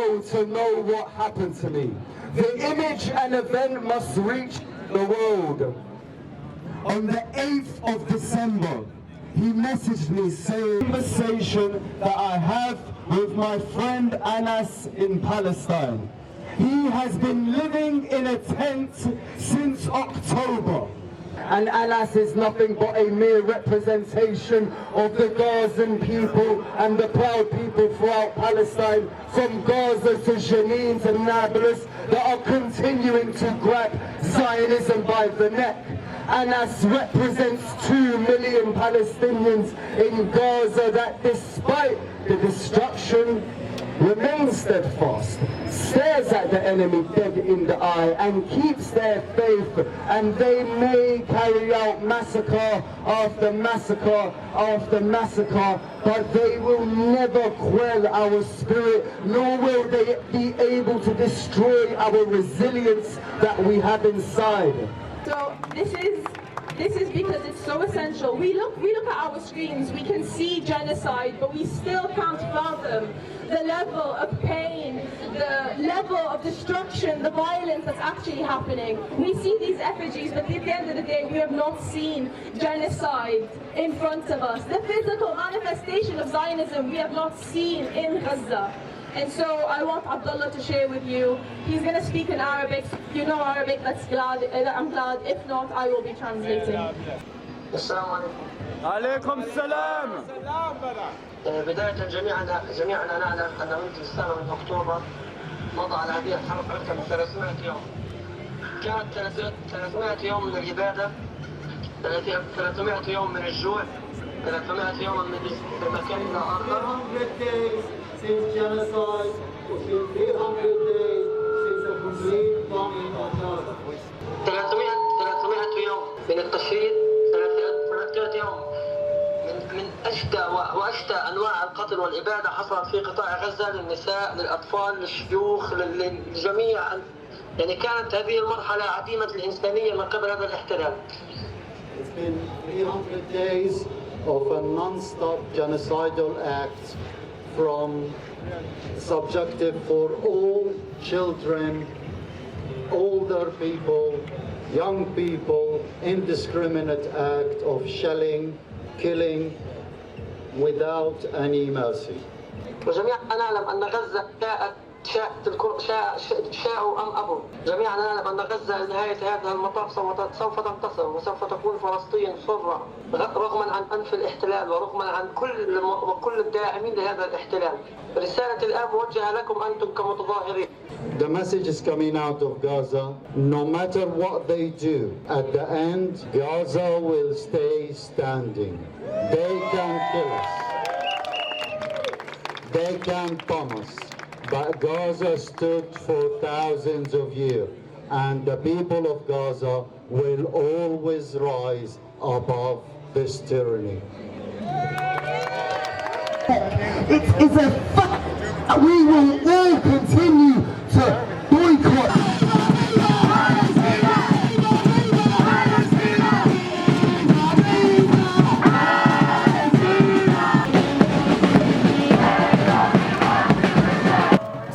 world to know what happened to me. The image and event must reach the world. On the 8th of December, he messaged me saying, conversation that I have with my friend Anas in Palestine. He has been living in a tent since October. And Anas is nothing but a mere representation of the Gazan people and the proud people throughout Palestine, from Gaza to Jenin to Nablus, that are continuing to grab Zionism by the neck. Anas represents 2 million Palestinians in Gaza that, despite the destruction, remain steadfast, stares at the enemy dead in the eye and keeps their faith, and they may carry out massacre after massacre after massacre, but they will never quell our spirit, nor will they be able to destroy our resilience that we have inside. So this is because it's so essential. We look at our screens, we can see genocide, but we still can't fathom the level of pain, the level of destruction, the violence that's actually happening. We see these effigies, but at the end of the day, we have not seen genocide in front of us. The physical manifestation of Zionism we have not seen in Gaza. And so I want Abdullah to share with you. He's going to speak in Arabic. If you know Arabic, I'm glad. If not, I will be translating. Assalamu alaikum. عليكم السلام. بداية جميعنا نعلم أن منذ السنة من أكتوبر مضى على هذه الحرب أكثر من 300 يوم. كانت 300 يوم من الإبادة، 300 يوم من الجوع، 300 يوم من المكان إلى آخر. Since genocide, it's been 300 days since a complete bombing of Gaza. 300 يوم من التشريد، 300 يوم من أشدى وأشدى أنواع القتل والإبادة حصلت في قطاع غزة للنساء، للأطفال، للشيوخ، للجميع. يعني كانت هذه المرحلة عديمة الإنسانية من قبل هذا الاحتلال. It's been 300 days of a non-stop genocidal act, from subjective for all children, older people, young people, indiscriminate act of shelling, killing without any mercy. وجميعنا نعلم أن غزة شاءوا أم أبوا. جميعنا نعلم أن غزة نهاية هذا المطاف سوف تنتصر وسوف تكون فلسطين حرة، رغما عن أنف الاحتلال ورغما عن كل الداعمين لهذا الاحتلال. رسالة الآن موجهة لكم أنتم كمتظاهرين. The message is coming out of Gaza. No matter what they do, at the end, Gaza will stay standing. They can kill us. They can bomb us. But Gaza stood for thousands of years, and the people of Gaza will always rise above this tyranny. It is a fact that we will all continue to boycott.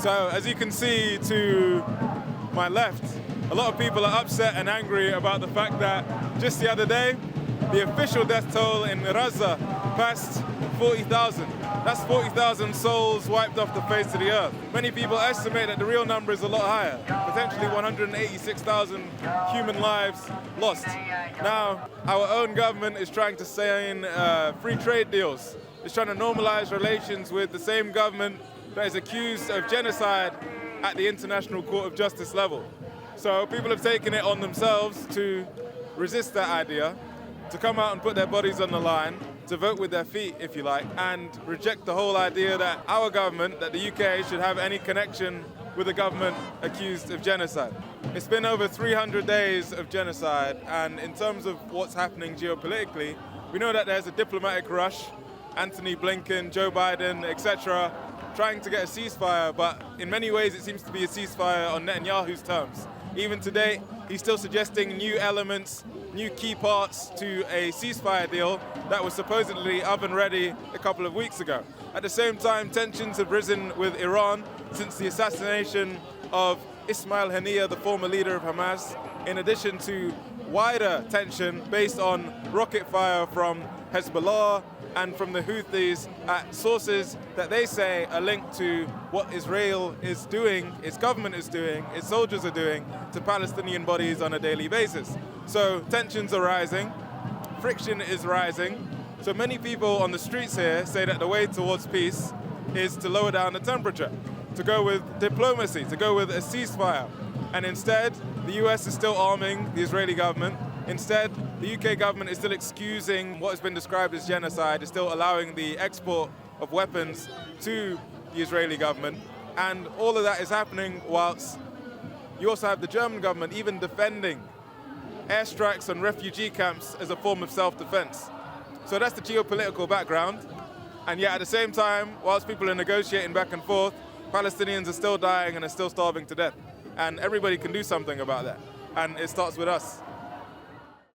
So as you can see to my left, a lot of people are upset and angry about the fact that just the other day, the official death toll in Gaza passed 40,000. That's 40,000 souls wiped off the face of the earth. Many people estimate that the real number is a lot higher, potentially 186,000 human lives lost. Now, our own government is trying to sign free trade deals. It's trying to normalize relations with the same government that is accused of genocide at the International Court of Justice level. So people have taken it on themselves to resist that idea, to come out and put their bodies on the line, to vote with their feet, if you like, and reject the whole idea that our government, that the UK, should have any connection with a government accused of genocide. It's been over 300 days of genocide, and in terms of what's happening geopolitically, we know that there's a diplomatic rush, Anthony Blinken, Joe Biden, etc., trying to get a ceasefire, but in many ways it seems to be a ceasefire on Netanyahu's terms. Even today, he's still suggesting new elements new key parts to a ceasefire deal that was supposedly oven ready a couple of weeks ago. At the same time, tensions have risen with Iran since the assassination of Ismail Haniyeh, the former leader of Hamas, in addition to wider tension based on rocket fire from Hezbollah and from the Houthis at sources that they say are linked to what Israel is doing, its government is doing, its soldiers are doing to Palestinian bodies on a daily basis. So tensions are rising, friction is rising. So many people on the streets here say that the way towards peace is to lower down the temperature, to go with diplomacy, to go with a ceasefire. And instead, the US is still arming the Israeli government. Instead, the UK government is still excusing what has been described as genocide, is still allowing the export of weapons to the Israeli government. And all of that is happening whilst you also have the German government even defending airstrikes on refugee camps as a form of self-defense. So that's the geopolitical background. And yet at the same time, whilst people are negotiating back and forth, Palestinians are still dying and are still starving to death. And everybody can do something about that. And it starts with us.